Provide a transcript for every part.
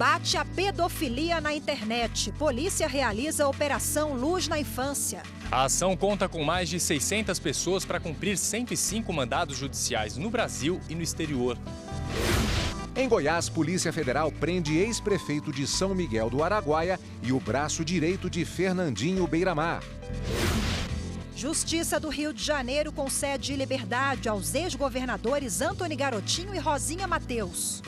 Combate à pedofilia na internet. Polícia realiza a Operação Luz na Infância. A ação conta com mais de 600 pessoas para cumprir 105 mandados judiciais no Brasil e no exterior. Em Goiás, Polícia Federal prende ex-prefeito de São Miguel do Araguaia e o braço direito de Fernandinho Beiramar. Justiça do Rio de Janeiro concede liberdade aos ex-governadores Antony Garotinho e Rosinha Mateus.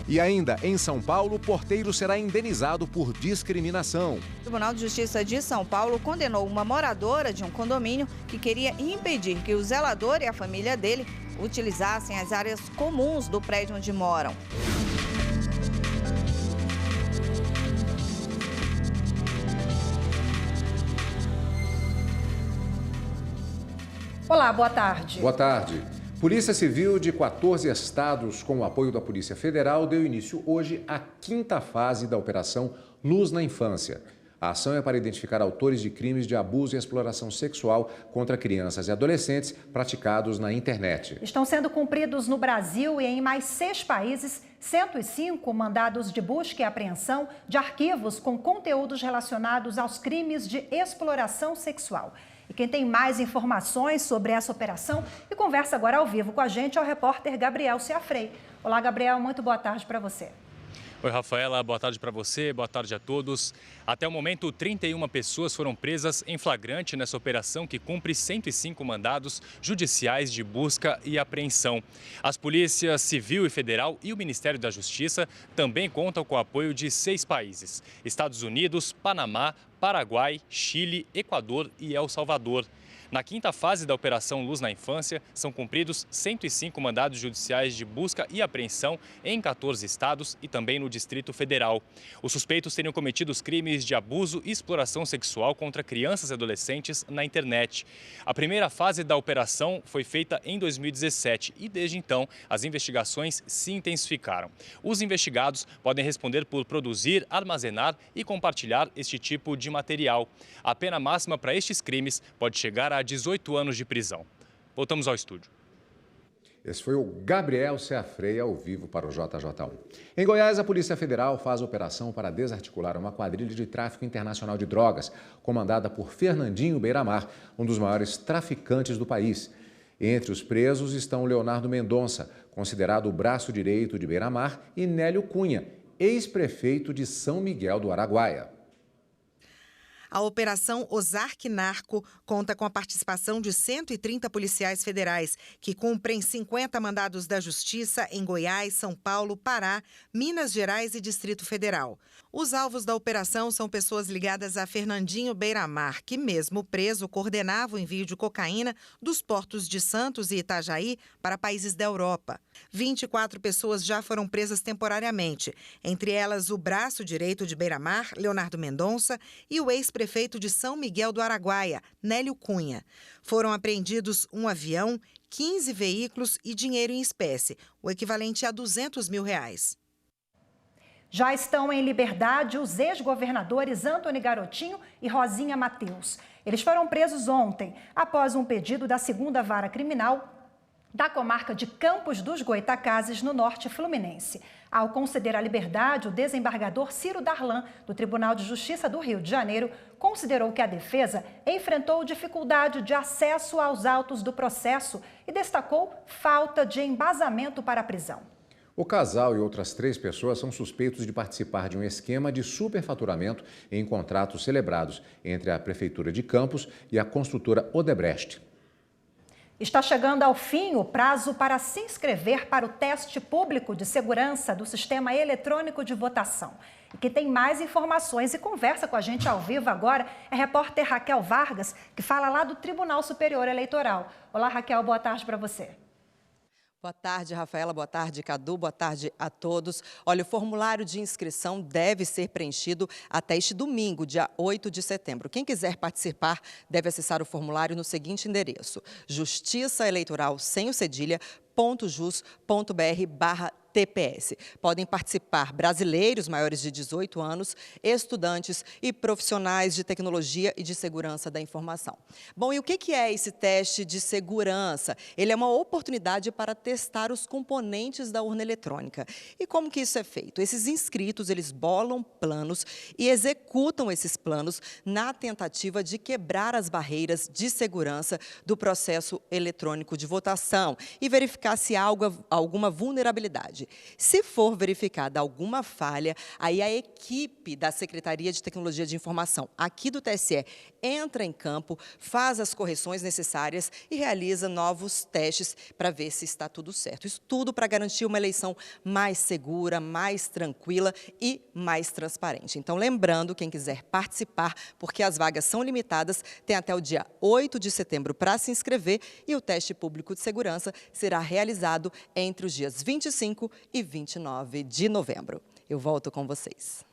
E ainda, em São Paulo, porteiro será indenizado por discriminação. O Tribunal de Justiça de São Paulo condenou uma moradora de um condomínio que queria impedir que o zelador e a família dele utilizassem as áreas comuns do prédio onde moram. Olá, boa tarde. Boa tarde. Polícia Civil de 14 estados, com o apoio da Polícia Federal, deu início hoje à 5ª fase da Operação Luz na Infância. A ação é para identificar autores de crimes de abuso e exploração sexual contra crianças e adolescentes praticados na internet. Estão sendo cumpridos no Brasil e em mais 6 países 105 mandados de busca e apreensão de arquivos com conteúdos relacionados aos crimes de exploração sexual. E quem tem mais informações sobre essa operação e conversa agora ao vivo com a gente é o repórter Gabriel Ciafrei. Olá, Gabriel, muito boa tarde para você. Oi, Rafaela, boa tarde para você, boa tarde a todos. Até o momento, 31 pessoas foram presas em flagrante nessa operação que cumpre 105 mandados judiciais de busca e apreensão. As polícias Civil e Federal e o Ministério da Justiça também contam com o apoio de 6 países: Estados Unidos, Panamá, Paraguai, Chile, Equador e El Salvador. Na 5ª fase da Operação Luz na Infância, são cumpridos 105 mandados judiciais de busca e apreensão em 14 estados e também no Distrito Federal. Os suspeitos teriam cometido os crimes de abuso e exploração sexual contra crianças e adolescentes na internet. A primeira fase da operação foi feita em 2017 e, desde então, as investigações se intensificaram. Os investigados podem responder por produzir, armazenar e compartilhar este tipo de material. A pena máxima para estes crimes pode chegar a 18 anos de prisão. Voltamos ao estúdio. Esse foi o Gabriel Ciafrei ao vivo para o JJ1. Em Goiás, a Polícia Federal faz operação para desarticular uma quadrilha de tráfico internacional de drogas, comandada por Fernandinho Beiramar, um dos maiores traficantes do país. Entre os presos estão Leonardo Mendonça, considerado o braço direito de Beiramar, e Nélio Cunha, ex-prefeito de São Miguel do Araguaia. A Operação Ozark Narco conta com a participação de 130 policiais federais, que cumprem 50 mandados da Justiça em Goiás, São Paulo, Pará, Minas Gerais e Distrito Federal. Os alvos da operação são pessoas ligadas a Fernandinho Beiramar, que, mesmo preso, coordenava o envio de cocaína dos portos de Santos e Itajaí para países da Europa. 24 pessoas já foram presas temporariamente, entre elas o braço direito de Beiramar, Leonardo Mendonça, e o ex-prefeito de São Miguel do Araguaia, Nélio Cunha. Foram apreendidos um avião, 15 veículos e dinheiro em espécie, o equivalente a R$200 mil. Já estão em liberdade os ex-governadores Antony Garotinho e Rosinha Mateus. Eles foram presos ontem, após um pedido da 2ª Vara Criminal da comarca de Campos dos Goitacazes, no norte fluminense. Ao conceder a liberdade, o desembargador Ciro Darlan, do Tribunal de Justiça do Rio de Janeiro, considerou que a defesa enfrentou dificuldade de acesso aos autos do processo e destacou falta de embasamento para a prisão. O casal e outras 3 pessoas são suspeitos de participar de um esquema de superfaturamento em contratos celebrados entre a Prefeitura de Campos e a construtora Odebrecht. Está chegando ao fim o prazo para se inscrever para o teste público de segurança do Sistema Eletrônico de Votação. E quem tem mais informações e conversa com a gente ao vivo agora é a repórter Raquel Vargas, que fala lá do Tribunal Superior Eleitoral. Olá, Raquel, boa tarde para você. Boa tarde, Rafaela. Boa tarde, Cadu. Boa tarde a todos. Olha, o formulário de inscrição deve ser preenchido até este domingo, dia 8 de setembro. Quem quiser participar deve acessar o formulário no seguinte endereço: justiçaeleitoral, sem o cedilha, .jus.br/ TPS. Podem participar brasileiros maiores de 18 anos, estudantes e profissionais de tecnologia e de segurança da informação. Bom, e o que é esse teste de segurança? Ele é uma oportunidade para testar os componentes da urna eletrônica. E como que isso é feito? Esses inscritos, eles bolam planos e executam esses planos na tentativa de quebrar as barreiras de segurança do processo eletrônico de votação e verificar se há alguma vulnerabilidade. Se for verificada alguma falha, aí a equipe da Secretaria de Tecnologia de Informação, aqui do TSE, entra em campo, faz as correções necessárias e realiza novos testes para ver se está tudo certo. Isso tudo para garantir uma eleição mais segura, mais tranquila e mais transparente. Então, lembrando, quem quiser participar, porque as vagas são limitadas, tem até o dia 8 de setembro para se inscrever e o teste público de segurança será realizado entre os dias 25 e 29 de novembro. Eu volto com vocês.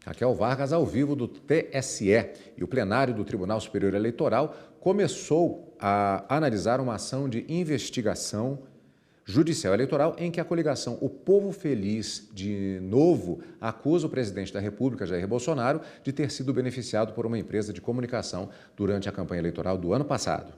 Raquel Vargas, ao vivo do TSE. E o plenário do Tribunal Superior Eleitoral começou a analisar uma ação de investigação judicial eleitoral em que a coligação O Povo Feliz de Novo acusa o presidente da República, Jair Bolsonaro, de ter sido beneficiado por uma empresa de comunicação durante a campanha eleitoral do ano passado.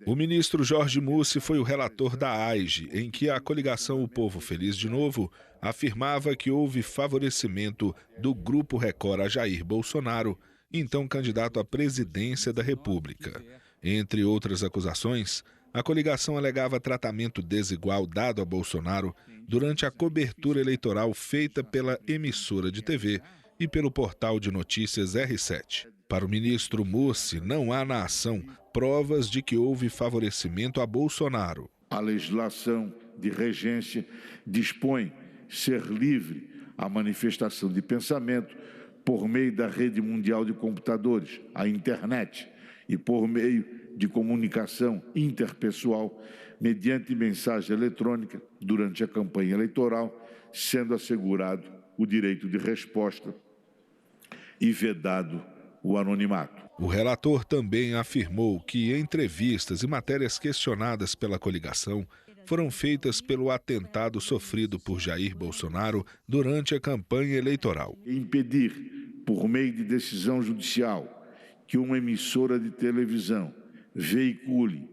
O ministro Jorge Mussi foi o relator da AIGE, em que a coligação O Povo Feliz de Novo afirmava que houve favorecimento do Grupo Record a Jair Bolsonaro, então candidato à presidência da República. Entre outras acusações, a coligação alegava tratamento desigual dado a Bolsonaro durante a cobertura eleitoral feita pela emissora de TV e pelo portal de notícias R7. Para o ministro Mussi, não há na ação provas de que houve favorecimento a Bolsonaro. A legislação de regência dispõe ser livre a manifestação de pensamento por meio da rede mundial de computadores, a internet, e por meio de comunicação interpessoal mediante mensagem eletrônica durante a campanha eleitoral, sendo assegurado o direito de resposta e vedado o anonimato. O relator também afirmou que entrevistas e matérias questionadas pela coligação foram feitas pelo atentado sofrido por Jair Bolsonaro durante a campanha eleitoral. Impedir, por meio de decisão judicial, que uma emissora de televisão veicule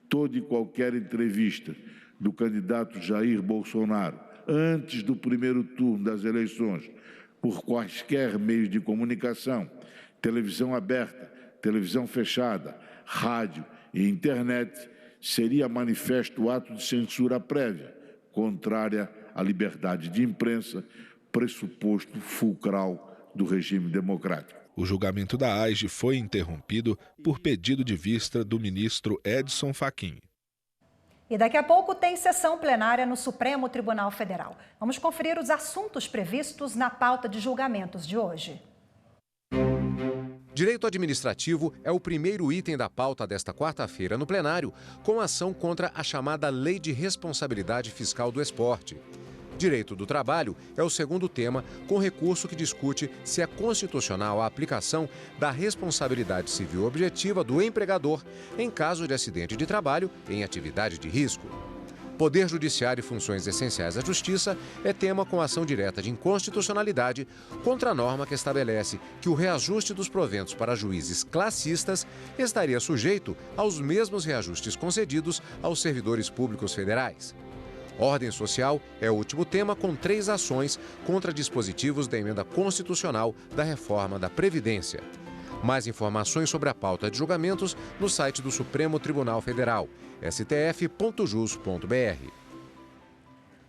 toda e qualquer entrevista do candidato Jair Bolsonaro antes do primeiro turno das eleições, por quaisquer meios de comunicação, televisão aberta, televisão fechada, rádio e internet, seria manifesto ato de censura prévia, contrária à liberdade de imprensa, pressuposto fulcral do regime democrático. O julgamento da AIGE foi interrompido por pedido de vista do ministro Edson Fachin. E daqui a pouco tem sessão plenária no Supremo Tribunal Federal. Vamos conferir os assuntos previstos na pauta de julgamentos de hoje. Direito administrativo é o primeiro item da pauta desta quarta-feira no plenário, com ação contra a chamada Lei de Responsabilidade Fiscal do Esporte. Direito do trabalho é o segundo tema, com recurso que discute se é constitucional a aplicação da responsabilidade civil objetiva do empregador em caso de acidente de trabalho em atividade de risco. Poder Judiciário e funções essenciais à Justiça é tema com ação direta de inconstitucionalidade contra a norma que estabelece que o reajuste dos proventos para juízes classistas estaria sujeito aos mesmos reajustes concedidos aos servidores públicos federais. Ordem social é o último tema, com 3 ações contra dispositivos da emenda constitucional da reforma da Previdência. Mais informações sobre a pauta de julgamentos no site do Supremo Tribunal Federal, stf.jus.br.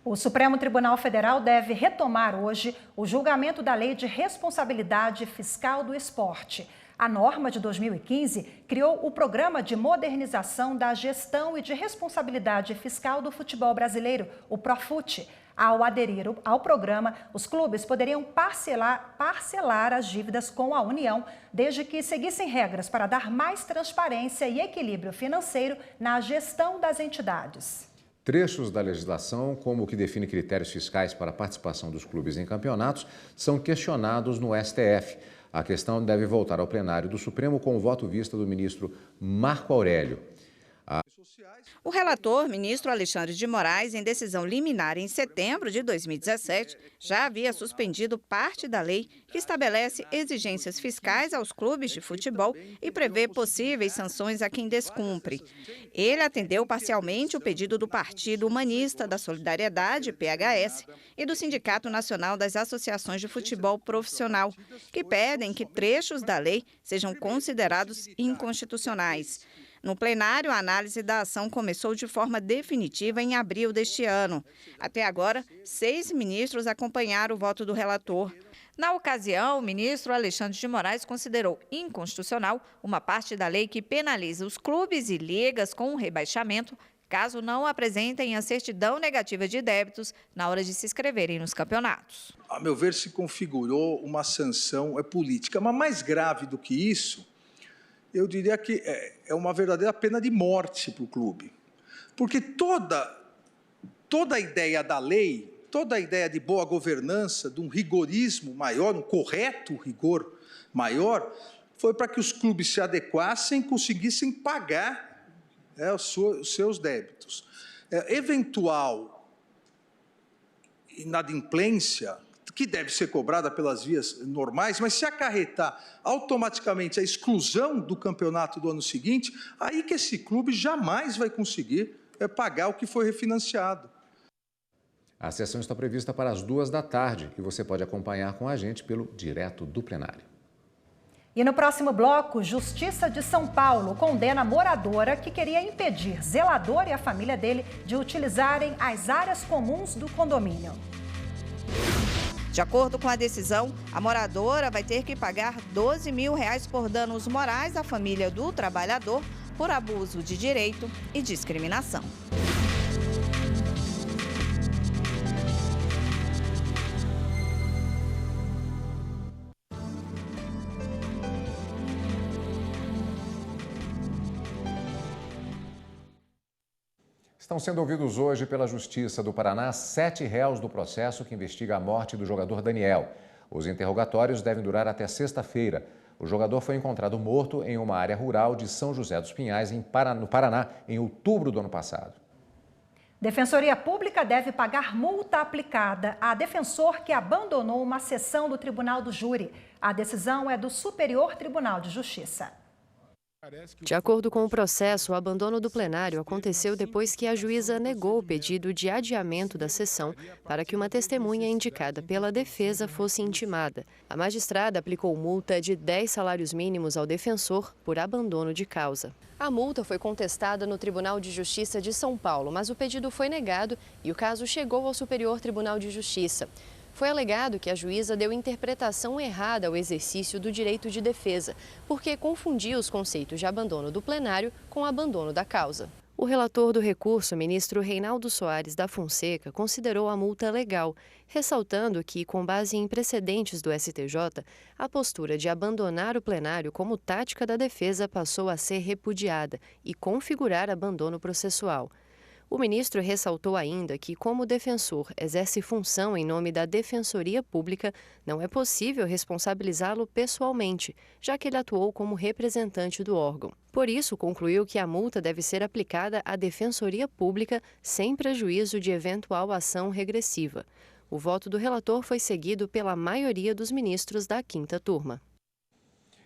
O Supremo Tribunal Federal deve retomar hoje o julgamento da Lei de Responsabilidade Fiscal do Esporte. A norma de 2015 criou o Programa de Modernização da Gestão e de Responsabilidade Fiscal do Futebol Brasileiro, o Profut. Ao aderir ao programa, os clubes poderiam parcelar as dívidas com a União, desde que seguissem regras para dar mais transparência e equilíbrio financeiro na gestão das entidades. Trechos da legislação, como o que define critérios fiscais para a participação dos clubes em campeonatos, são questionados no STF. A questão deve voltar ao plenário do Supremo com o voto vista do ministro Marco Aurélio. O relator, ministro Alexandre de Moraes, em decisão liminar em setembro de 2017, já havia suspendido parte da lei que estabelece exigências fiscais aos clubes de futebol e prevê possíveis sanções a quem descumpre. Ele atendeu parcialmente o pedido do Partido Humanista da Solidariedade, PHS, e do Sindicato Nacional das Associações de Futebol Profissional, que pedem que trechos da lei sejam considerados inconstitucionais. No plenário, a análise da ação começou de forma definitiva em abril deste ano. Até agora, 6 ministros acompanharam o voto do relator. Na ocasião, o ministro Alexandre de Moraes considerou inconstitucional uma parte da lei que penaliza os clubes e ligas com um rebaixamento, caso não apresentem a certidão negativa de débitos na hora de se inscreverem nos campeonatos. A meu ver, se configurou uma sanção política, mas mais grave do que isso, eu diria que é uma verdadeira pena de morte para o clube. Porque toda a ideia da lei, toda a ideia de boa governança, de um rigorismo maior, um correto rigor maior, foi para que os clubes se adequassem e conseguissem pagar os seus débitos. Eventual inadimplência, que deve ser cobrada pelas vias normais, mas se acarretar automaticamente a exclusão do campeonato do ano seguinte, aí que esse clube jamais vai conseguir pagar o que foi refinanciado. A sessão está prevista para as 14h e você pode acompanhar com a gente pelo Direto do Plenário. E no próximo bloco, Justiça de São Paulo condena moradora que queria impedir zelador e a família dele de utilizarem as áreas comuns do condomínio. De acordo com a decisão, a moradora vai ter que pagar R$12 mil por danos morais à família do trabalhador por abuso de direito e discriminação. Estão sendo ouvidos hoje pela Justiça do Paraná 7 réus do processo que investiga a morte do jogador Daniel. Os interrogatórios devem durar até sexta-feira. O jogador foi encontrado morto em uma área rural de São José dos Pinhais, no Paraná, em outubro do ano passado. Defensoria Pública deve pagar multa aplicada a defensor que abandonou uma sessão do Tribunal do Júri. A decisão é do Superior Tribunal de Justiça. De acordo com o processo, o abandono do plenário aconteceu depois que a juíza negou o pedido de adiamento da sessão para que uma testemunha indicada pela defesa fosse intimada. A magistrada aplicou multa de 10 salários mínimos ao defensor por abandono de causa. A multa foi contestada no Tribunal de Justiça de São Paulo, mas o pedido foi negado e o caso chegou ao Superior Tribunal de Justiça. Foi alegado que a juíza deu interpretação errada ao exercício do direito de defesa, porque confundia os conceitos de abandono do plenário com abandono da causa. O relator do recurso, ministro Reinaldo Soares da Fonseca, considerou a multa legal, ressaltando que, com base em precedentes do STJ, a postura de abandonar o plenário como tática da defesa passou a ser repudiada e configurar abandono processual. O ministro ressaltou ainda que, como o defensor exerce função em nome da Defensoria Pública, não é possível responsabilizá-lo pessoalmente, já que ele atuou como representante do órgão. Por isso, concluiu que a multa deve ser aplicada à Defensoria Pública sem prejuízo de eventual ação regressiva. O voto do relator foi seguido pela maioria dos ministros da 5ª turma.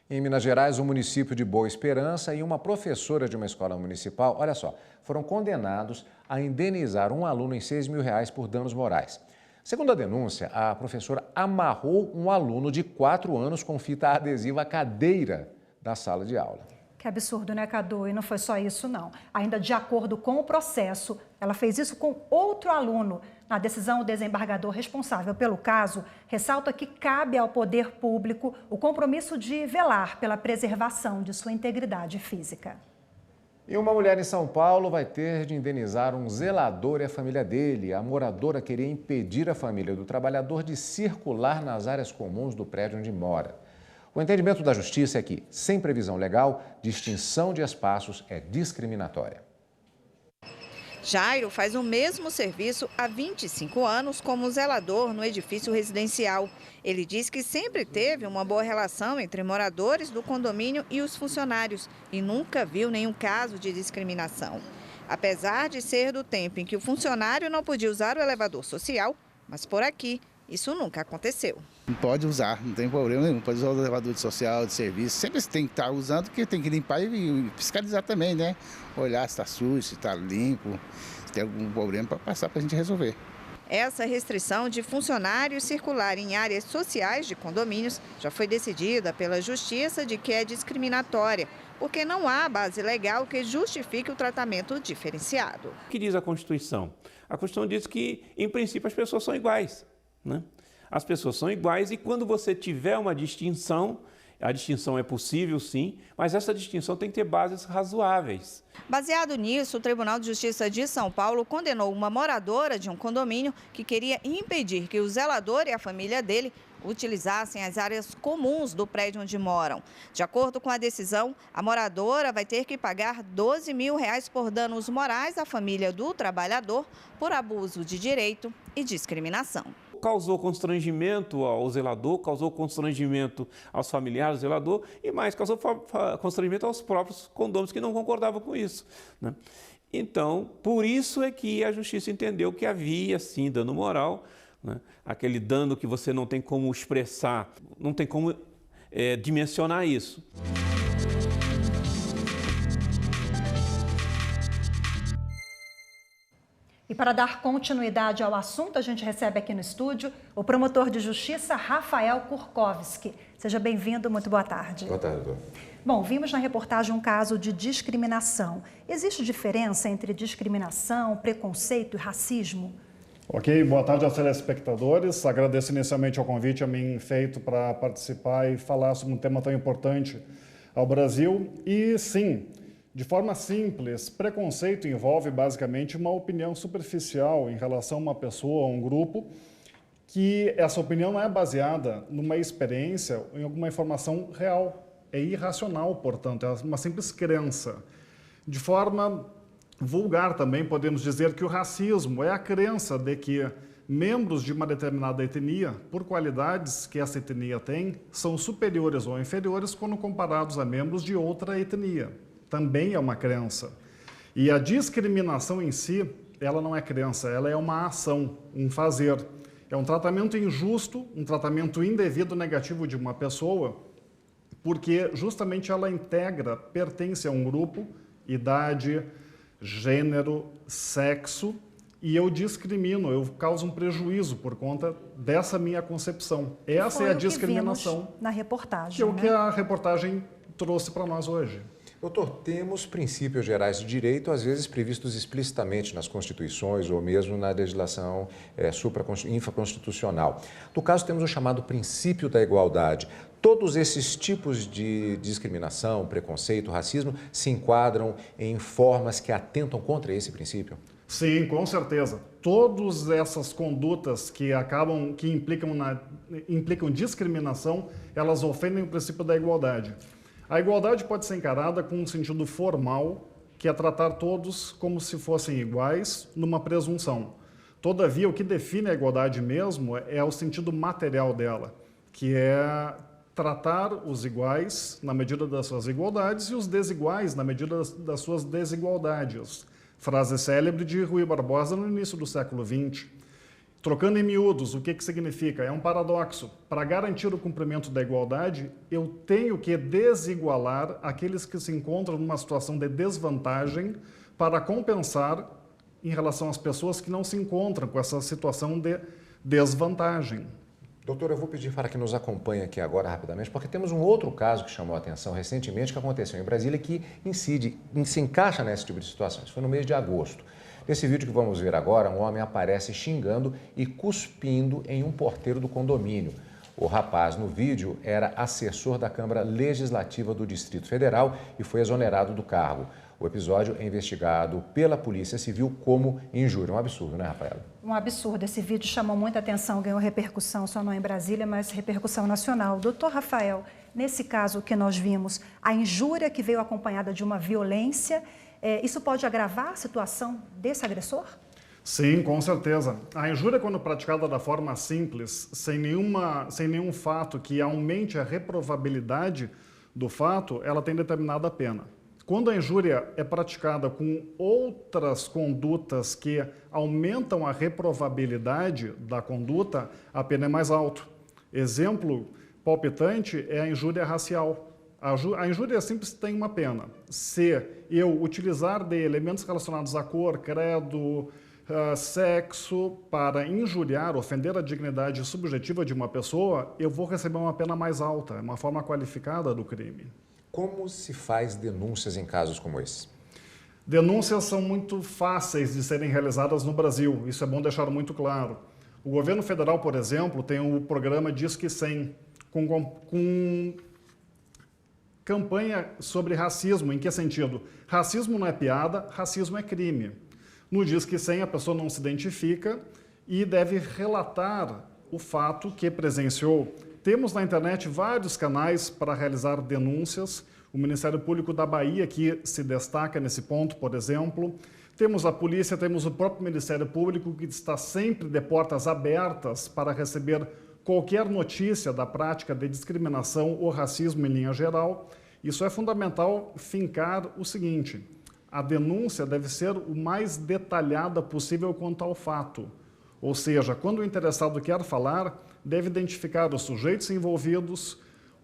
Em Minas Gerais, o município de Boa Esperança e uma professora de uma escola municipal, olha só, foram condenados a indenizar um aluno em R$6 mil por danos morais. Segundo a denúncia, a professora amarrou um aluno de 4 anos com fita adesiva à cadeira da sala de aula. Que absurdo, né, Cadu? E não foi só isso, não. Ainda de acordo com o processo, ela fez isso com outro aluno. Na decisão, o desembargador responsável pelo caso ressalta que cabe ao poder público o compromisso de velar pela preservação de sua integridade física. E uma mulher em São Paulo vai ter de indenizar um zelador e a família dele. A moradora queria impedir a família do trabalhador de circular nas áreas comuns do prédio onde mora. O entendimento da Justiça é que, sem previsão legal, distinção de espaços é discriminatória. Jairo faz o mesmo serviço há 25 anos como zelador no edifício residencial. Ele diz que sempre teve uma boa relação entre moradores do condomínio e os funcionários e nunca viu nenhum caso de discriminação. apesar de ser do tempo em que o funcionário não podia usar o elevador social, mas por aqui isso nunca aconteceu. Pode usar, não tem problema nenhum, pode usar o elevador de social, de serviço, sempre tem que estar usando, porque tem que limpar e fiscalizar também, né? Olhar se está sujo, se está limpo, se tem algum problema para passar para a gente resolver. Essa restrição de funcionários circular em áreas sociais de condomínios já foi decidida pela Justiça de que é discriminatória, porque não há base legal que justifique o tratamento diferenciado. O que diz a Constituição? A Constituição diz que, em princípio, as pessoas são iguais, né? As pessoas são iguais e quando você tiver uma distinção, a distinção é possível sim, mas essa distinção tem que ter bases razoáveis. Baseado nisso, o Tribunal de Justiça de São Paulo condenou uma moradora de um condomínio que queria impedir que o zelador e a família dele utilizassem as áreas comuns do prédio onde moram. De acordo com a decisão, a moradora vai ter que pagar R$12 mil por danos morais à família do trabalhador por abuso de direito e discriminação. Causou constrangimento ao zelador, causou constrangimento aos familiares do zelador e mais, causou constrangimento aos próprios condôminos que não concordavam com isso, né? Então, por isso é que a Justiça entendeu que havia, sim, dano moral, né? Aquele dano que você não tem como expressar, não tem como dimensionar isso. E para dar continuidade ao assunto, a gente recebe aqui no estúdio o promotor de justiça, Rafael Kurkowski. Seja bem-vindo, muito boa tarde. Boa tarde, doutor. Bom, vimos na reportagem um caso de discriminação. Existe diferença entre discriminação, preconceito e racismo? Ok, boa tarde aos telespectadores. Agradeço inicialmente ao convite a mim feito para participar e falar sobre um tema tão importante ao Brasil. E sim, de forma simples, preconceito envolve basicamente uma opinião superficial em relação a uma pessoa ou um grupo, que essa opinião não é baseada numa experiência ou em alguma informação real. É irracional, portanto, é uma simples crença. De forma vulgar também podemos dizer que o racismo é a crença de que membros de uma determinada etnia, por qualidades que essa etnia tem, são superiores ou inferiores quando comparados a membros de outra etnia. Também é uma crença. E a discriminação em si, ela não é crença, ela é uma ação, um fazer. É um tratamento injusto, um tratamento indevido, negativo de uma pessoa, porque justamente ela integra, pertence a um grupo, idade, gênero, sexo, e eu discrimino, eu causo um prejuízo por conta dessa minha concepção. Essa é a discriminação. Na reportagem. Que é o que a reportagem trouxe para nós hoje. Doutor, temos princípios gerais de direito, às vezes previstos explicitamente nas constituições ou mesmo na legislação infraconstitucional. No caso, temos o chamado princípio da igualdade. Todos esses tipos de discriminação, preconceito, racismo se enquadram em formas que atentam contra esse princípio? Sim, com certeza. Todas essas condutas que implicam discriminação, elas ofendem o princípio da igualdade. A igualdade pode ser encarada com um sentido formal, que é tratar todos como se fossem iguais numa presunção. Todavia, o que define a igualdade mesmo é o sentido material dela, que é tratar os iguais na medida das suas igualdades e os desiguais na medida das suas desigualdades. Frase célebre de Rui Barbosa no início do século XX. Trocando em miúdos, o que significa? É um paradoxo. Para garantir o cumprimento da igualdade, eu tenho que desigualar aqueles que se encontram numa situação de desvantagem para compensar em relação às pessoas que não se encontram com essa situação de desvantagem. Doutor, eu vou pedir para que nos acompanhe aqui agora rapidamente, porque temos um outro caso que chamou a atenção recentemente, que aconteceu em Brasília, que se encaixa nesse tipo de situação. Isso foi no mês de agosto. Nesse vídeo que vamos ver agora, um homem aparece xingando e cuspindo em um porteiro do condomínio. O rapaz no vídeo era assessor da Câmara Legislativa do Distrito Federal e foi exonerado do cargo. O episódio é investigado pela Polícia Civil como injúria. Um absurdo, né, Rafaela? Um absurdo. Esse vídeo chamou muita atenção, ganhou repercussão só não em Brasília, mas repercussão nacional. Doutor Rafael, nesse caso que nós vimos, a injúria que veio acompanhada de uma violência, isso pode agravar a situação desse agressor? Sim, com certeza. A injúria, quando praticada da forma simples, sem nenhum fato que aumente a reprovabilidade do fato, ela tem determinada pena. Quando a injúria é praticada com outras condutas que aumentam a reprovabilidade da conduta, a pena é mais alta. Exemplo palpitante é a injúria racial. A injúria simples tem uma pena. Se eu utilizar de elementos relacionados à cor, credo, sexo para injuriar, ofender a dignidade subjetiva de uma pessoa, eu vou receber uma pena mais alta, é uma forma qualificada do crime. Como se faz denúncias em casos como esse? Denúncias são muito fáceis de serem realizadas no Brasil, isso é bom deixar muito claro. O governo federal, por exemplo, tem o programa Disque 100, com campanha sobre racismo. Em que sentido? Racismo não é piada, racismo é crime. No Disque 100, a pessoa não se identifica e deve relatar o fato que presenciou. Temos na internet vários canais para realizar denúncias. O Ministério Público da Bahia, que se destaca nesse ponto, por exemplo. Temos a polícia, temos o próprio Ministério Público, que está sempre de portas abertas para receber qualquer notícia da prática de discriminação ou racismo em linha geral. Isso é fundamental fincar o seguinte: a denúncia deve ser o mais detalhada possível quanto ao fato. Ou seja, quando o interessado quer falar, deve identificar os sujeitos envolvidos,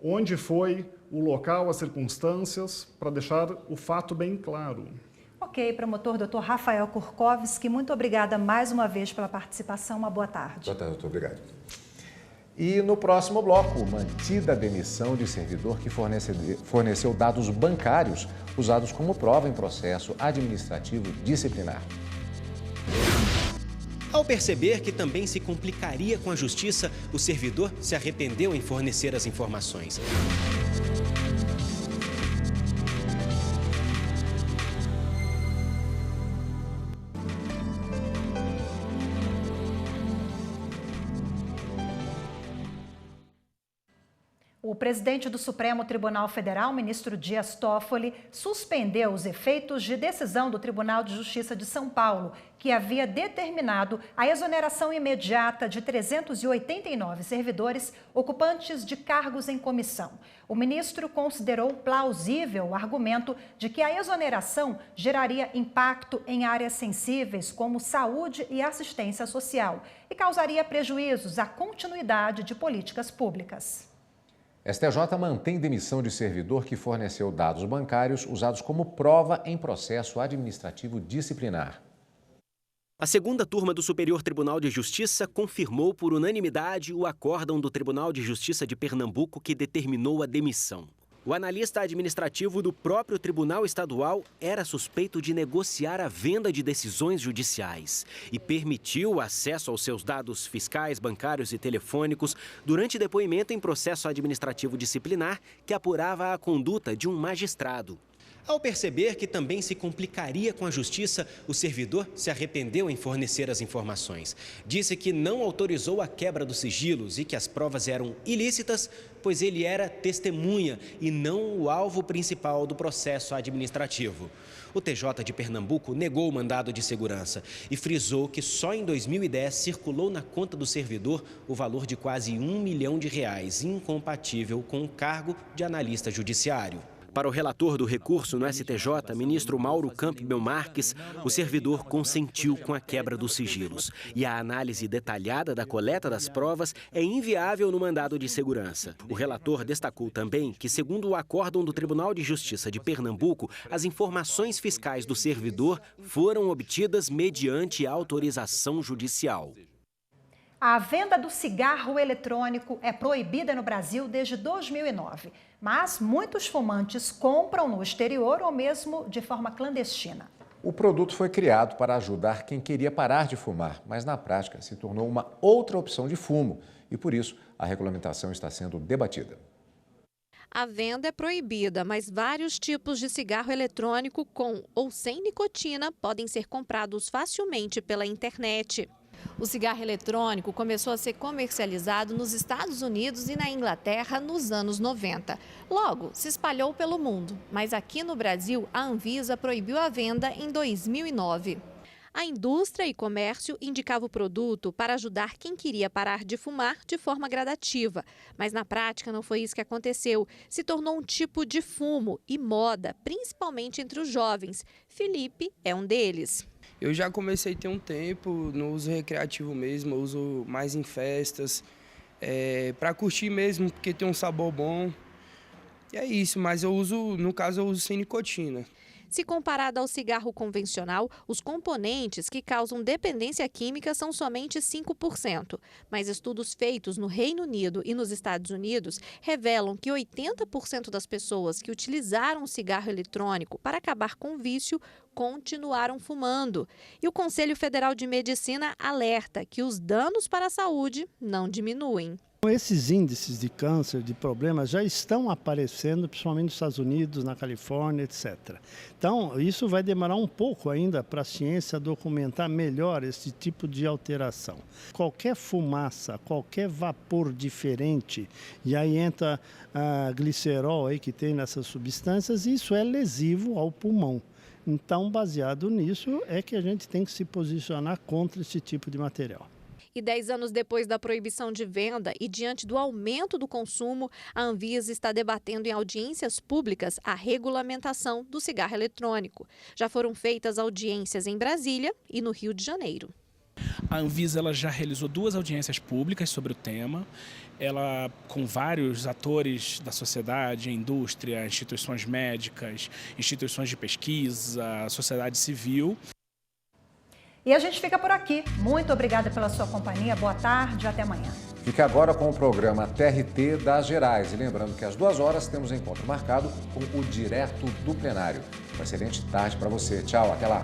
onde foi, o local, as circunstâncias, para deixar o fato bem claro. Ok, promotor Dr. Rafael Kurkowski, muito obrigada mais uma vez pela participação. Uma boa tarde. Boa tarde, doutor. Obrigado. E no próximo bloco, mantida a demissão de servidor que forneceu dados bancários usados como prova em processo administrativo disciplinar. Ao perceber que também se complicaria com a justiça, o servidor se arrependeu em fornecer as informações. O presidente do Supremo Tribunal Federal, ministro Dias Toffoli, suspendeu os efeitos de decisão do Tribunal de Justiça de São Paulo, que havia determinado a exoneração imediata de 389 servidores ocupantes de cargos em comissão. O ministro considerou plausível o argumento de que a exoneração geraria impacto em áreas sensíveis como saúde e assistência social e causaria prejuízos à continuidade de políticas públicas. STJ mantém demissão de servidor que forneceu dados bancários usados como prova em processo administrativo disciplinar. A segunda turma do Superior Tribunal de Justiça confirmou por unanimidade o acórdão do Tribunal de Justiça de Pernambuco que determinou a demissão. O analista administrativo do próprio Tribunal Estadual era suspeito de negociar a venda de decisões judiciais e permitiu o acesso aos seus dados fiscais, bancários e telefônicos durante depoimento em processo administrativo disciplinar que apurava a conduta de um magistrado. Ao perceber que também se complicaria com a justiça, o servidor se arrependeu em fornecer as informações. Disse que não autorizou a quebra dos sigilos e que as provas eram ilícitas, pois ele era testemunha e não o alvo principal do processo administrativo. O TJ de Pernambuco negou o mandado de segurança e frisou que só em 2010 circulou na conta do servidor o valor de quase R$1 milhão, incompatível com o cargo de analista judiciário. Para o relator do recurso no STJ, ministro Mauro Campbell Marques, o servidor consentiu com a quebra dos sigilos. E a análise detalhada da coleta das provas é inviável no mandado de segurança. O relator destacou também que, segundo o acórdão do Tribunal de Justiça de Pernambuco, as informações fiscais do servidor foram obtidas mediante autorização judicial. A venda do cigarro eletrônico é proibida no Brasil desde 2009, mas muitos fumantes compram no exterior ou mesmo de forma clandestina. O produto foi criado para ajudar quem queria parar de fumar, mas na prática se tornou uma outra opção de fumo e por isso a regulamentação está sendo debatida. A venda é proibida, mas vários tipos de cigarro eletrônico com ou sem nicotina podem ser comprados facilmente pela internet. O cigarro eletrônico começou a ser comercializado nos Estados Unidos e na Inglaterra nos anos 90. Logo, se espalhou pelo mundo, mas aqui no Brasil, a Anvisa proibiu a venda em 2009. A indústria e comércio indicava o produto para ajudar quem queria parar de fumar de forma gradativa. Mas na prática não foi isso que aconteceu. Se tornou um tipo de fumo e moda, principalmente entre os jovens. Felipe é um deles. Eu já comecei a ter um tempo no uso recreativo mesmo, eu uso mais em festas, para curtir mesmo, porque tem um sabor bom. E é isso, mas eu uso, no caso, eu uso sem nicotina. Se comparado ao cigarro convencional, os componentes que causam dependência química são somente 5%. Mas estudos feitos no Reino Unido e nos Estados Unidos revelam que 80% das pessoas que utilizaram o cigarro eletrônico para acabar com o vício continuaram fumando. E o Conselho Federal de Medicina alerta que os danos para a saúde não diminuem. Esses índices de câncer, de problemas, já estão aparecendo, principalmente nos Estados Unidos, na Califórnia, etc. Então, isso vai demorar um pouco ainda para a ciência documentar melhor esse tipo de alteração. Qualquer fumaça, qualquer vapor diferente, e aí entra a glicerol aí que tem nessas substâncias, isso é lesivo ao pulmão. Então, baseado nisso, é que a gente tem que se posicionar contra esse tipo de material. E 10 anos depois da proibição de venda e diante do aumento do consumo, a Anvisa está debatendo em audiências públicas a regulamentação do cigarro eletrônico. Já foram feitas audiências em Brasília e no Rio de Janeiro. A Anvisa ela já realizou 2 audiências públicas sobre o tema, ela com vários atores da sociedade, indústria, instituições médicas, instituições de pesquisa, sociedade civil. E a gente fica por aqui. Muito obrigada pela sua companhia. Boa tarde e até amanhã. Fique agora com o programa TRT das Gerais. E lembrando que às 2 horas temos encontro marcado com o Direto do Plenário. Uma excelente tarde para você. Tchau, até lá.